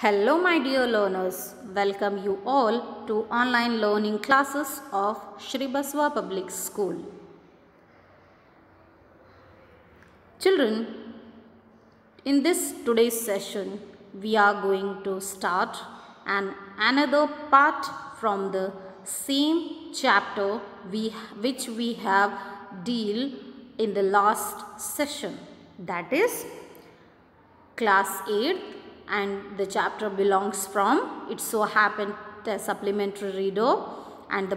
Hello my dear learners, welcome you all to online learning classes of Shri Baswa Public School. Children, in this today's session, we are going to start another part from the same chapter which we have deal in the last session, that is class 8, and the chapter belongs from It So Happened a Supplementary Reader, and the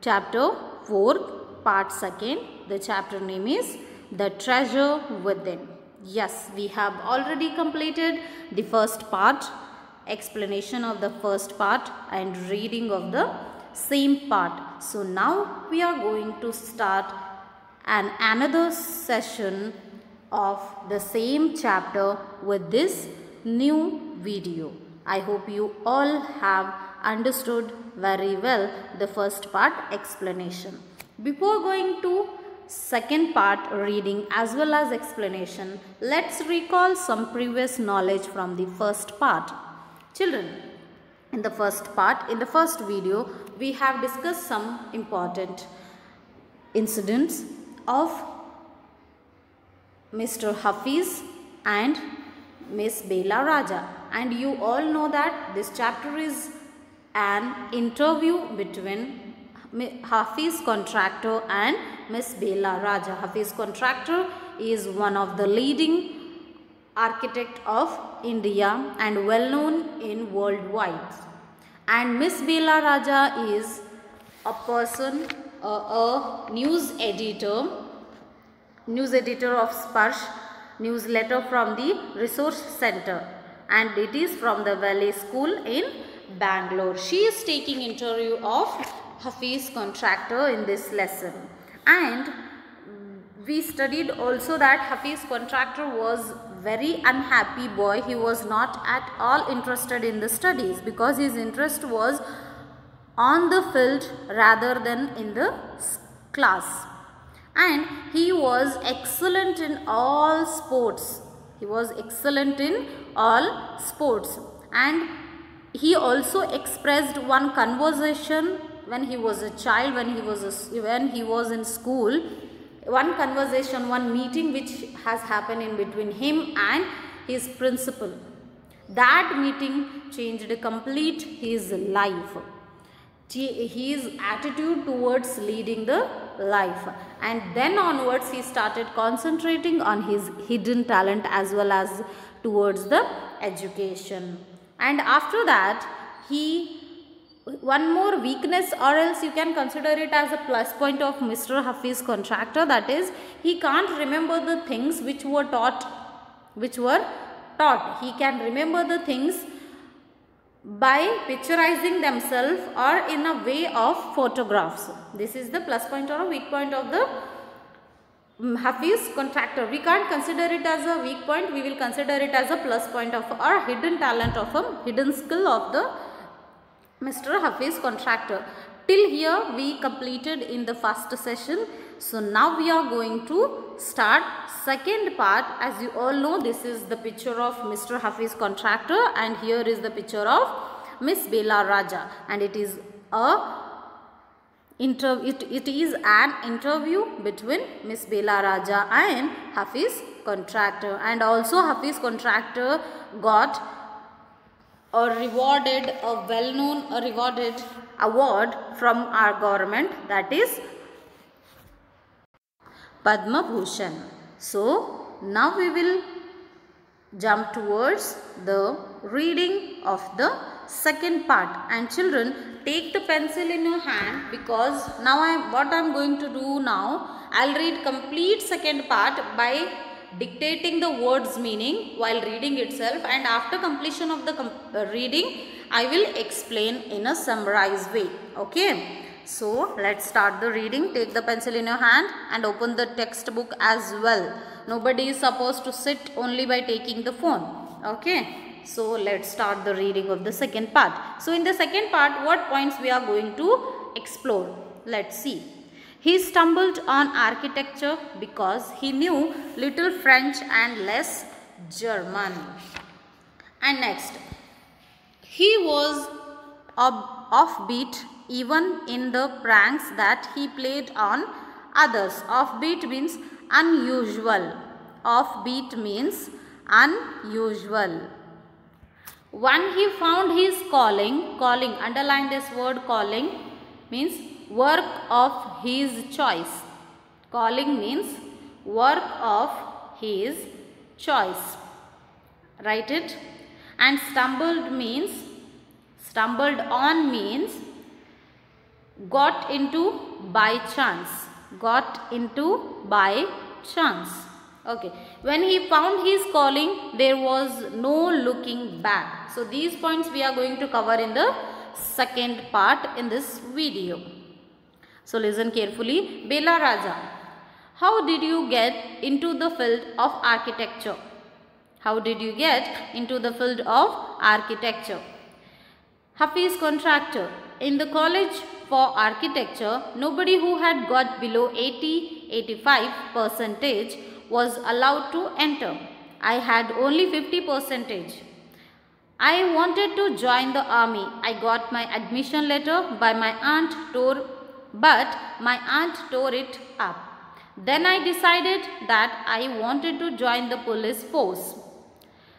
chapter 4th part 2nd, the chapter name is The Treasure Within. Yes, we have already completed the first part, explanation of the first part and reading of the same part. So now we are going to start another session of the same chapter with this new video. I hope you all have understood very well the first part explanation. Before going to second part reading as well as explanation, let's recall some previous knowledge from the first part. Children, in the first part, in the first video, we have discussed some important incidents of Mr. Hafiz and Miss Bela Raja, and you all know that this chapter is an interview between Hafiz Contractor and Miss Bela Raja. Hafiz Contractor is one of the leading architect of India and well known in worldwide, and Miss Bela Raja is a person, a news editor of Sparsh newsletter from the resource center, and it is from the Valley School in Bangalore. She is taking interview of Hafiz Contractor in this lesson, and we studied also that Hafiz Contractor was very unhappy boy. He was not at all interested in the studies because his interest was on the field rather than in the class. And he was excellent in all sports. And he also expressed one conversation when he was a child, when he was in school. One conversation, one meeting which has happened in between him and his principal. That meeting changed complete his life. His attitude towards leading the life, and then onwards he started concentrating on his hidden talent as well as towards the education. And after that, one more weakness, or else you can consider it as a plus point of Mr. Hafiz Contractor, that is, he can't remember the things which were taught. He can remember the things by picturizing themselves or in a way of photographs. This is the plus point or a weak point of the Hafiz Contractor. We can't consider it as a weak point, we will consider it as a plus point of our hidden talent, of a hidden skill of the Mr. Hafiz Contractor. Till here we completed in the first session. So now we are going to start second part. As you all know, this is the picture of Mr. Hafiz Contractor, and here is the picture of Miss Bela Raja, and it is an interview between Miss Bela Raja and Hafiz Contractor, and also Hafiz Contractor got rewarded award from our government, that is Padma Bhushan. So now we will jump towards the reading of the second part, and children, take the pencil in your hand, because now what I am going to do now, I will read complete second part by dictating the words meaning while reading itself, and after completion of the reading I will explain in a summarized way. Okay, so let's start the reading. Take the pencil in your hand and open the textbook as well. Nobody is supposed to sit only by taking the phone. Okay, so let's start the reading of the second part. So in the second part, what points we are going to explore? Let's see. He stumbled on architecture because he knew little French and less German. And next, He was offbeat even in the pranks that he played on others. Offbeat means unusual. Offbeat means unusual. When he found his calling, underline this word calling, means work of his choice. Calling means work of his choice. Write it. And stumbled on means got into by chance. Got into by chance. Okay. When he found his calling, there was no looking back. So these points we are going to cover in the second part in this video. So listen carefully. Bela Raja, how did you get into the field of architecture? How did you get into the field of architecture? Hafiz, contractor. In the college for architecture, nobody who had got below 80-85% was allowed to enter. I had only 50%. I wanted to join the army. I got my admission letter but my aunt tore it up. Then I decided that I wanted to join the police force.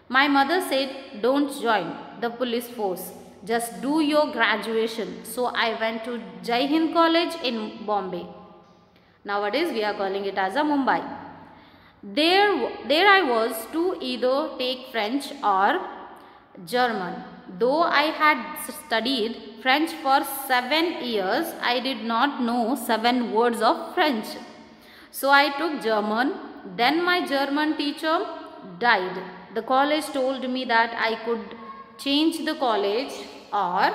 My mother said, don't join the police force. Just do your graduation. So I went to Jai Hind College in Bombay. Nowadays we are calling it as a Mumbai. There I was to either take French or German. Though I had studied French for 7 years, I did not know 7 words of French. So I took German. Then my German teacher died. The college told me that I could change the college or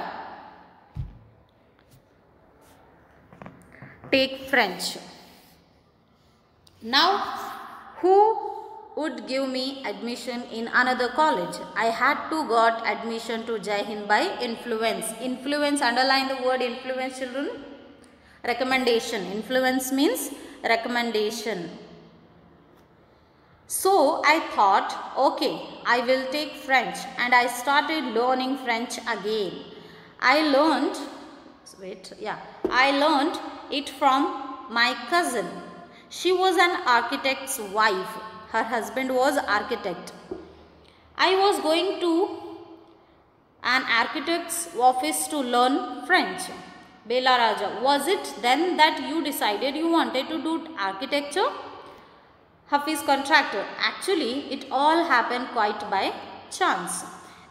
take French. Now, who would give me admission in another college? I had to got admission to Jai Hind by influence. Influence, underline the word influence, children. Recommendation. Influence means recommendation. So I thought, okay, I will take French, and I started learning French again. I learned it from my cousin. She was an architect's wife. Her husband was architect. I was going to an architect's office to learn French. Bela Raja, was it then that you decided you wanted to do architecture? Hafiz, contractor. Actually, it all happened quite by chance.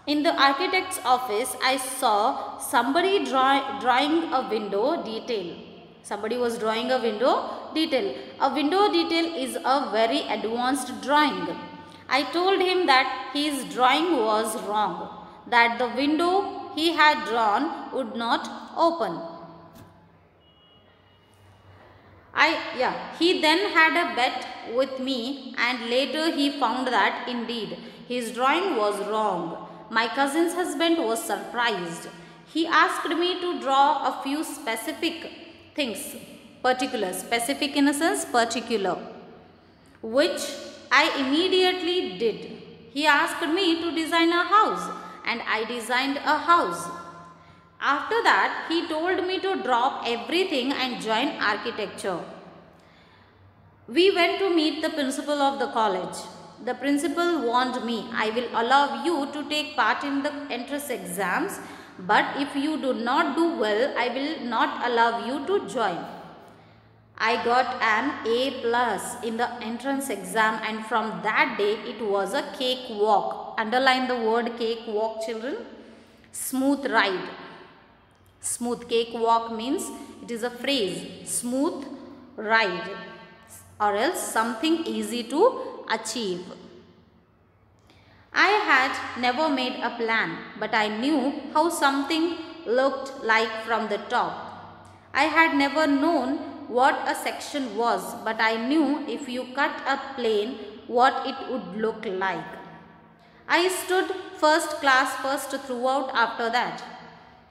In the architect's office, I saw somebody drawing a window detail. Somebody was drawing a window detail. A window detail is a very advanced drawing. I told him that his drawing was wrong, that the window he had drawn would not open. He then had a bet with me, and later he found that indeed his drawing was wrong. My cousin's husband was surprised. He asked me to draw a few specific things, particular, specific in a sense, particular, which I immediately did. He asked me to design a house, and I designed a house. After that, he told me to drop everything and join architecture. We went to meet the principal of the college. The principal warned me, I will allow you to take part in the entrance exams, but if you do not do well, I will not allow you to join. I got an A+ in the entrance exam, and from that day it was a cakewalk. Underline the word cakewalk, children. Smooth ride. Smooth. Cakewalk means it is a phrase. Smooth ride, or else something easy to achieve. I had never made a plan, but I knew how something looked like from the top. I had never known what a section was, but I knew if you cut a plane, what it would look like. I stood first class first throughout after that.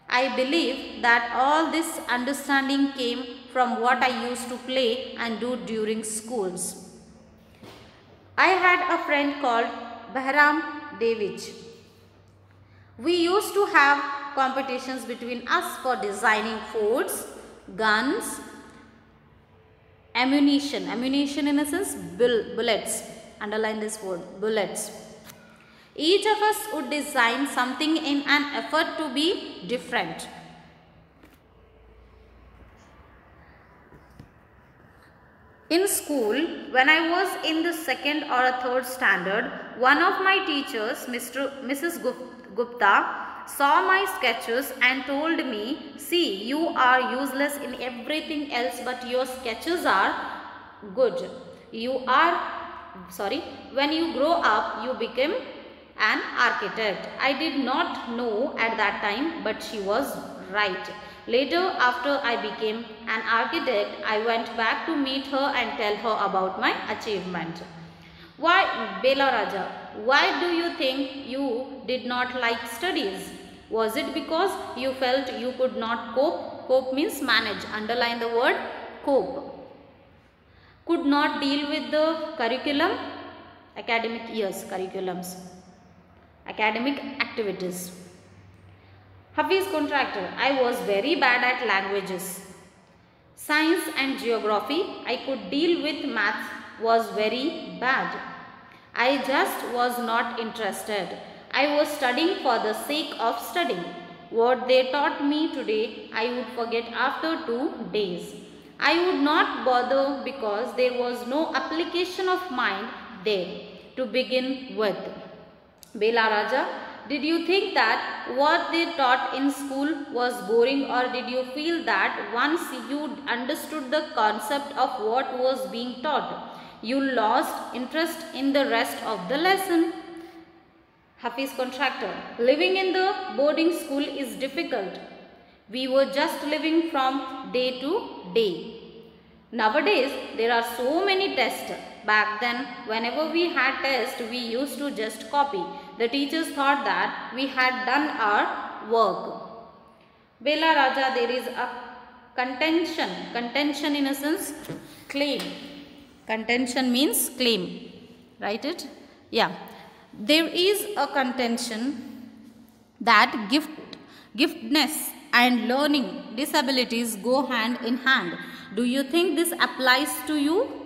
I believe that all this understanding came from what I used to play and do during schools. I had a friend called Bahram Devich. We used to have competitions between us for designing forts, guns, ammunition. Ammunition in a sense, bullets. Underline this word, bullets. Each of us would design something in an effort to be different. In school, when I was in the second or a third standard, one of my teachers, Mrs. Gupta, saw my sketches and told me, see, you are useless in everything else, but your sketches are good. When you grow up, you become an architect. I did not know at that time, but she was right. Later, after I became an architect, I went back to meet her and tell her about my achievement. Why, Bela Raja, why do you think you did not like studies? Was it because you felt you could not cope? Cope means manage. Underline the word cope. Could not deal with the curriculum? Academic years, curriculums. Academic activities. Hafiz Contractor, I was very bad at languages. Science and geography, I could deal with. Maths was very bad. I just was not interested. I was studying for the sake of studying. What they taught me today, I would forget after 2 days. I would not bother because there was no application of mind there to begin with. Bela Raja, did you think that what they taught in school was boring, or did you feel that once you understood the concept of what was being taught, you lost interest in the rest of the lesson? Hafiz Contractor, living in the boarding school is difficult. We were just living from day to day. Nowadays, there are so many tests. Back then, whenever we had tests, we used to just copy. The teachers thought that we had done our work. Bela Raja, there is a contention. Contention in a sense, claim. Contention means claim. Write it? Yeah. There is a contention that giftedness and learning disabilities go hand in hand. Do you think this applies to you?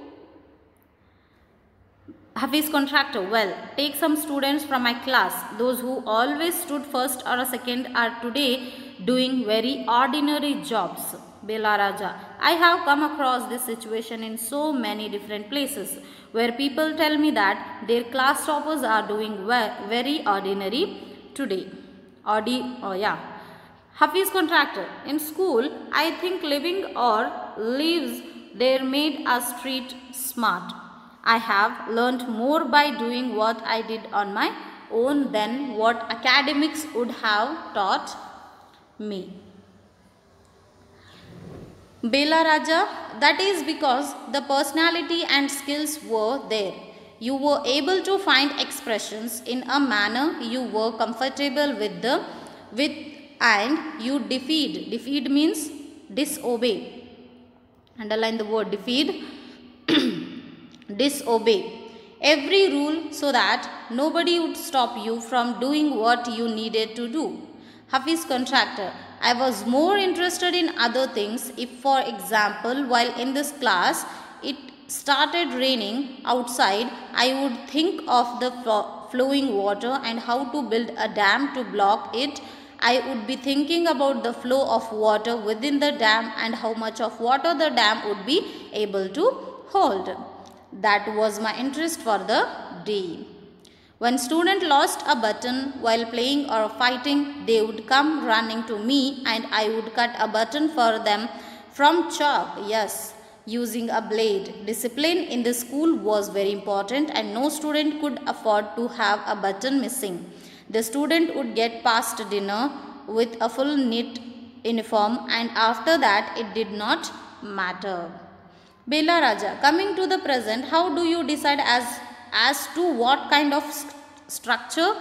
Hafiz Contractor, well, take some students from my class. Those who always stood first or a second are today doing very ordinary jobs. Bela Raja, I have come across this situation in so many different places where people tell me that their class toppers are doing very ordinary today. Hafiz Contractor, in school, I think living or lives there made us street smart. I have learnt more by doing what I did on my own than what academics would have taught me. Bela Raja, that is because the personality and skills were there. You were able to find expressions in a manner you were comfortable with and you defied. Defied means disobey. Underline the word defied. Disobey every rule so that nobody would stop you from doing what you needed to do. Hafiz Contractor, I was more interested in other things. If, for example, while in this class it started raining outside, I would think of the flowing water and how to build a dam to block it. I would be thinking about the flow of water within the dam and how much of water the dam would be able to hold. That was my interest for the day. When student lost a button while playing or fighting, they would come running to me and I would cut a button for them from chalk. Yes, using a blade. Discipline in the school was very important and no student could afford to have a button missing. The student would get past dinner with a full knit uniform and after that it did not matter. Bela Raja, coming to the present, how do you decide as to what kind of structure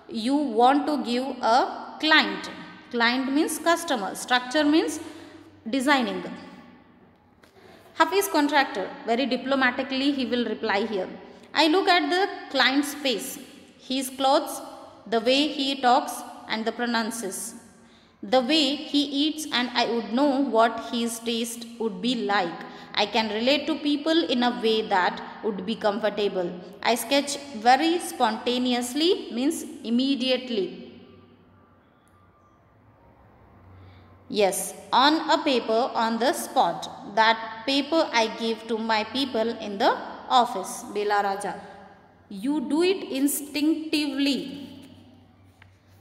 you want to give a client? Client means customer. Structure means designing. Hafiz Contractor, very diplomatically he will reply here. I look at the client's face, his clothes, the way he talks, and the pronounces. The way he eats, and I would know what his taste would be like. I can relate to people in a way that would be comfortable. I sketch very spontaneously, means immediately. Yes, on a paper on the spot. That paper I give to my people in the office. Bela Raja. You do it instinctively.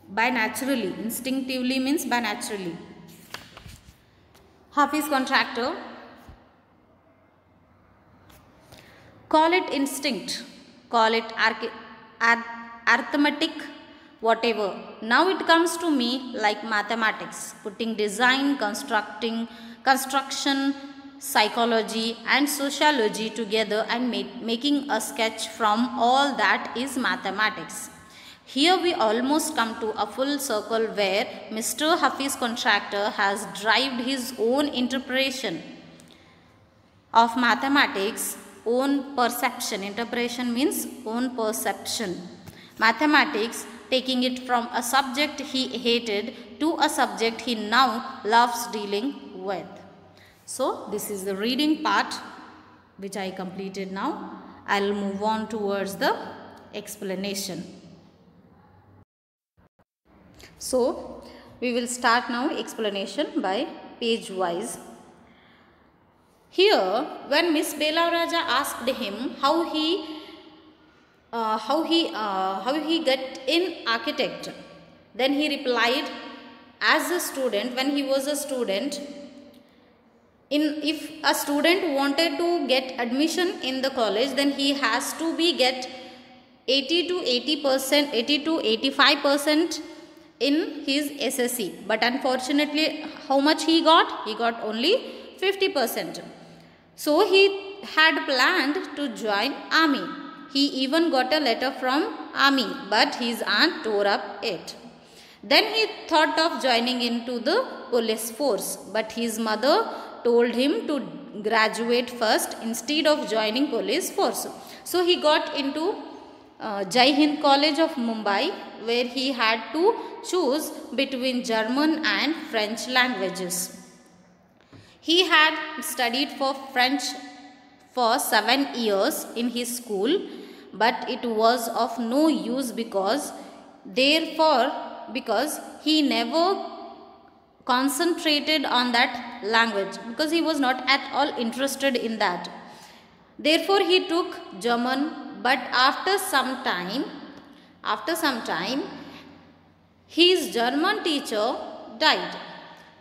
By naturally. Instinctively means by naturally. Hafiz contractor. Call it instinct. Call it arithmetic. Whatever. Now it comes to me like mathematics. Putting design, construction, psychology and sociology together and making a sketch from all that is mathematics. Here we almost come to a full circle where Mr. Hafiz contractor has derived his own interpretation of mathematics, own perception. Interpretation means own perception. Mathematics, taking it from a subject he hated to a subject he now loves dealing with. So this is the reading part which I completed now. I will move on towards the explanation. So we will start now explanation by page wise. Here when Miss Bela Raja asked him how he got in architect, then he replied, as a student, when he was a student, if a student wanted to get admission in the college, then he has to be get 80 to 85% in his SSC. But unfortunately, how much he got? He got only 50%. So he had planned to join army. He even got a letter from army, but his aunt tore up it. Then he thought of joining into the police force, but his mother told him to graduate first instead of joining police force. So he got into Jai Hind College of Mumbai, where he had to choose between German and French languages. He had studied for French for 7 years in his school, but it was of no use because he never concentrated on that language, because he was not at all interested in that. Therefore he took German, but after some time his German teacher died.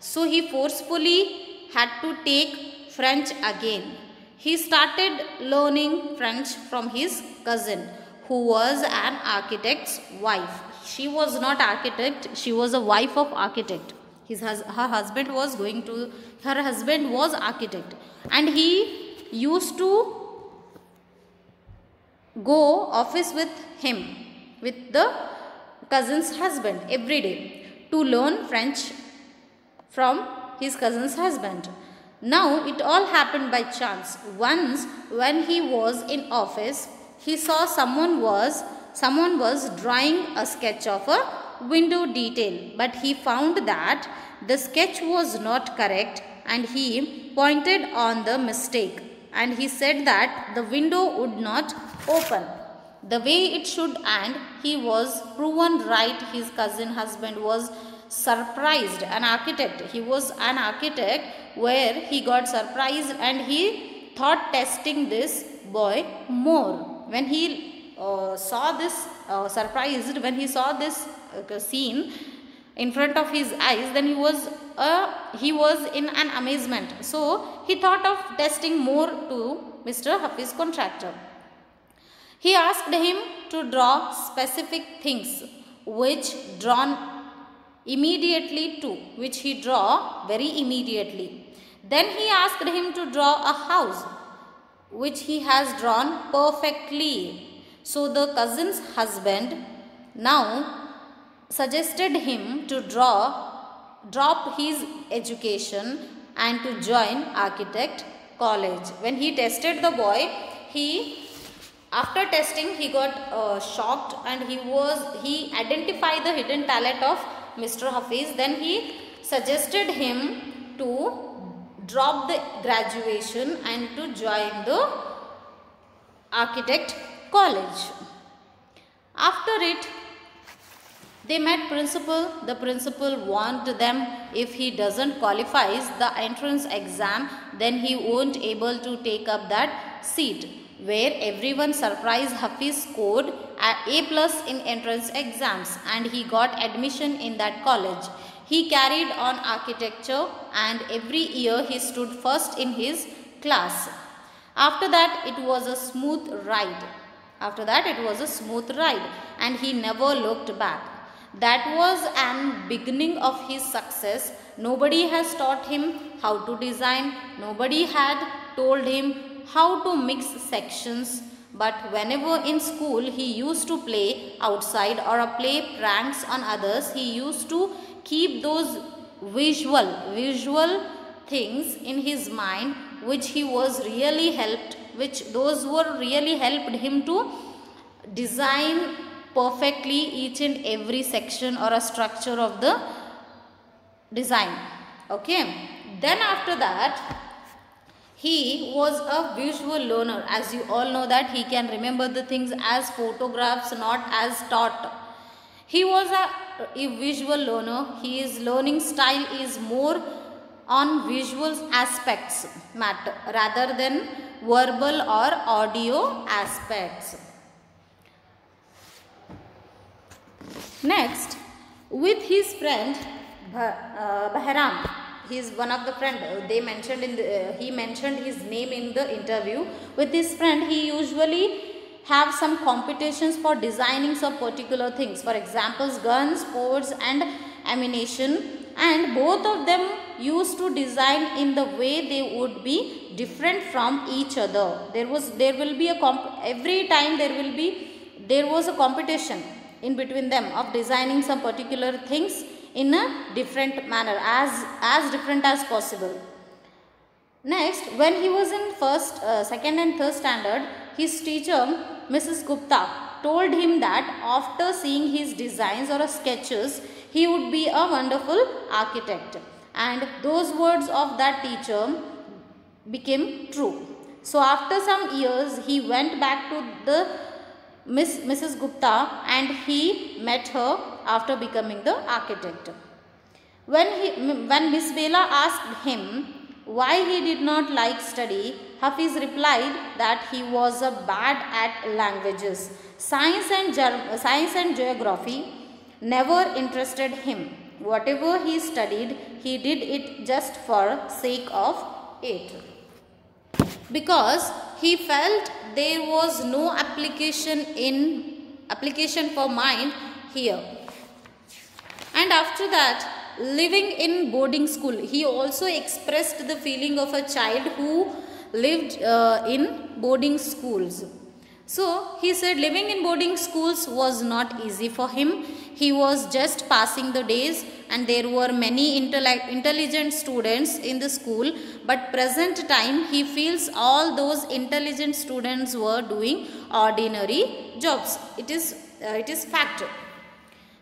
So he forcefully had to take French again. He started learning French from his cousin, who was an architect's wife. She was not architect, she was a wife of architect. Her husband was architect, and he used to go office with him, with the cousin's husband every day to learn French from his cousin's husband. Now it all happened by chance. Once when he was in office, he saw someone was drawing a sketch of a window detail, but he found that the sketch was not correct, and he pointed on the mistake, and he said that the window would not open the way it should, and he was proven right. His cousin husband was surprised. He was an architect, where he got surprised and he thought testing this boy more. When he saw this scene in front of his eyes, then he was in an amazement. So he thought of testing more to Mr. Hafiz contractor. He asked him to draw specific things which he draw very immediately. Then he asked him to draw a house, which he has drawn perfectly. So the cousin's husband now suggested him to drop his education and to join architect college. When he tested the boy, after testing he got shocked, and he identified the hidden talent of Mr. Hafiz, then he suggested him to drop the graduation and to join the architect college. After it, they met principal. The principal warned them if he doesn't qualifies the entrance exam, then he won't able to take up that seat. Where everyone surprised, Hafiz scored A+ in entrance exams and he got admission in that college. He carried on architecture and every year he stood first in his class. After that it was a smooth ride. And he never looked back. That was an beginning of his success. Nobody has taught him how to design. Nobody had told him how to mix sections. But whenever in school he used to play outside or play pranks on others, he used to keep those visual things in his mind which were really helped him to design perfectly each and every section or a structure of the design. Okay. Then after that, he was a visual learner. As you all know that he can remember the things as photographs, not as taught. He was a visual learner. His learning style is more on visual aspects matter rather than verbal or audio aspects. Next, with his friend Bahram, he is one of the friend. They mentioned he mentioned his name in the interview. With his friend, he usually have some competitions for designing some particular things. For examples, guns, swords, and ammunition. And both of them used to design in the way they would be different from each other. There was a competition in between them of designing some particular things in a different manner, as different as possible. Next, when he was in second and third standard, his teacher, Mrs. Gupta, told him that after seeing his designs or sketches, he would be a wonderful architect. And those words of that teacher became true. So after some years, he went back to the Mrs. Gupta and he met her after becoming the architect. When Miss Bela asked him why he did not like study, Hafiz replied that he was bad at languages. Science and geography never interested him. Whatever he studied, he did it just for sake of it, because he felt there was no application for mind here. And after that, living in boarding school, he also expressed the feeling of a child who lived in boarding schools. So he said living in boarding schools was not easy for him. He was just passing the days and there were many intelligent students in the school, but present time he feels all those intelligent students were doing ordinary jobs. It is fact,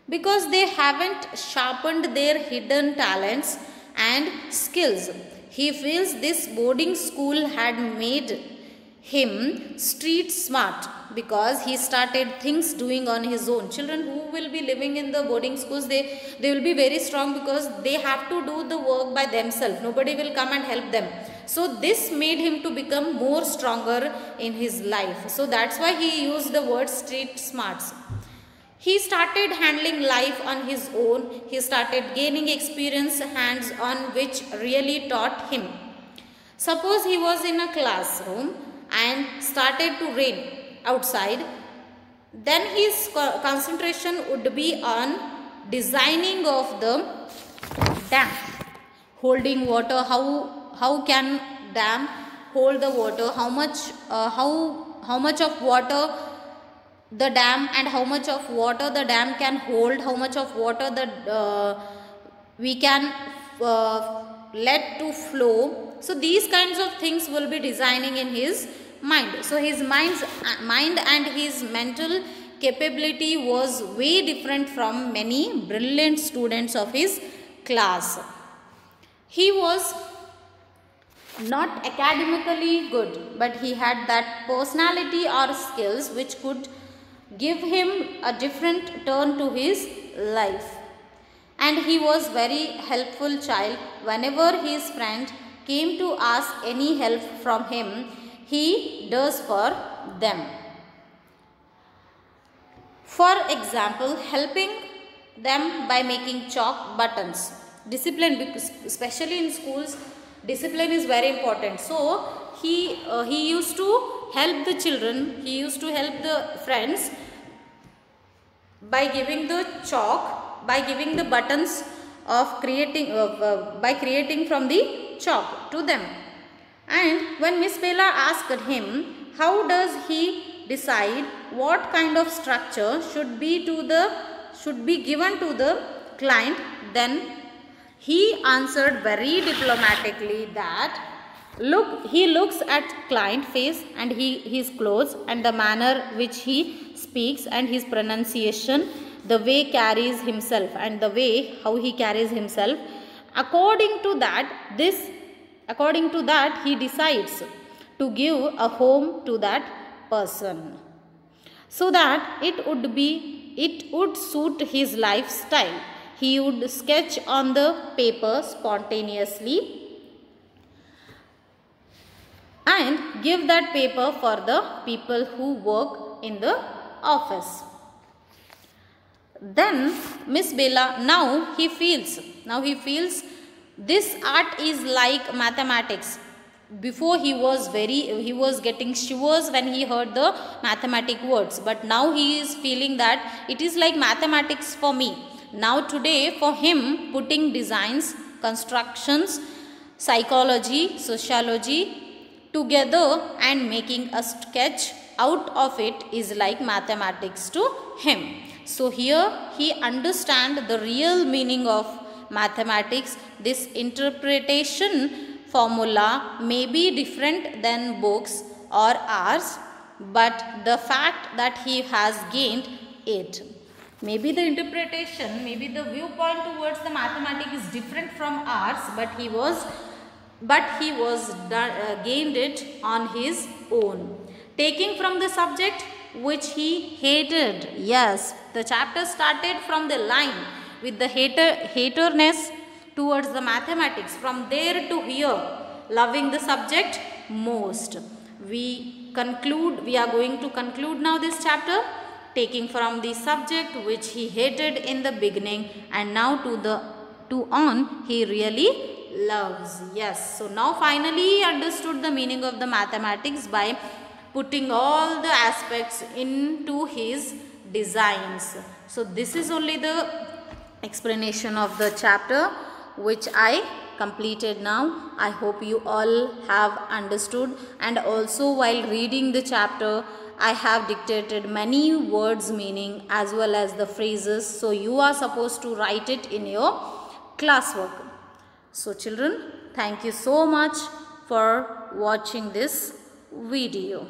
because they haven't sharpened their hidden talents and skills. He feels this boarding school had made him street smart, because he started things doing on his own. Children who will be living in the boarding schools, they will be very strong because they have to do the work by themselves. Nobody will come and help them. So this made him to become more stronger in his life. So that's why he used the word street smarts. He started handling life on his own. He started gaining experience hands-on, which really taught him. Suppose he was in a classroom and started to rain outside, then his concentration would be on designing of the dam, holding water. How can dam hold the water? How much of water the dam, and how much of water the dam can hold, how much of water we can let to flow. So these kinds of things will be designing in his mind. So his mind and his mental capability was way different from many brilliant students of his class. He was not academically good, but he had that personality or skills which could give him a different turn to his life. And he was very helpful child. Whenever his friend came to ask any help from him, he does for them. For example, helping them by making chalk buttons. Discipline, because especially in schools, discipline is very important. So he used to help the children, he used to help the friends by giving the chalk, by giving the buttons of creating by creating from the chalk to them. And when Miss Bella asked him how does he decide what kind of structure should be given to the client, then he answered very diplomatically that he looks at client face and his clothes and the manner which he speaks and his pronunciation, the way carries himself and the way how he carries himself. According to that he decides to give a home to that person, so that it would suit his lifestyle. He would sketch on the paper spontaneously and give that paper for the people who work in the office. Then Miss Bella, now he feels this art is like mathematics. Before he was getting shivers when he heard the mathematic words, but now he is feeling that it is like mathematics for me. Now today for him, putting designs, constructions, psychology, sociology together and making a sketch out of it is like mathematics to him. So here he understands the real meaning of mathematics. This interpretation formula may be different than books or ours, but the fact that he has gained it. Maybe the interpretation, maybe the viewpoint towards the mathematics is different from ours, but he gained it on his own, taking from the subject which he hated. Yes, the chapter started from the line with the haterness towards the mathematics. From there to here, loving the subject most. We are going to conclude now this chapter, taking from the subject which he hated in the beginning and now to on he really loves. Yes, so now finally he understood the meaning of the mathematics by putting all the aspects into his designs. So this is only the explanation of the chapter which I completed now. I hope you all have understood, and also while reading the chapter I have dictated many words meaning as well as the phrases, so you are supposed to write it in your classwork. So children, thank you so much for watching this video.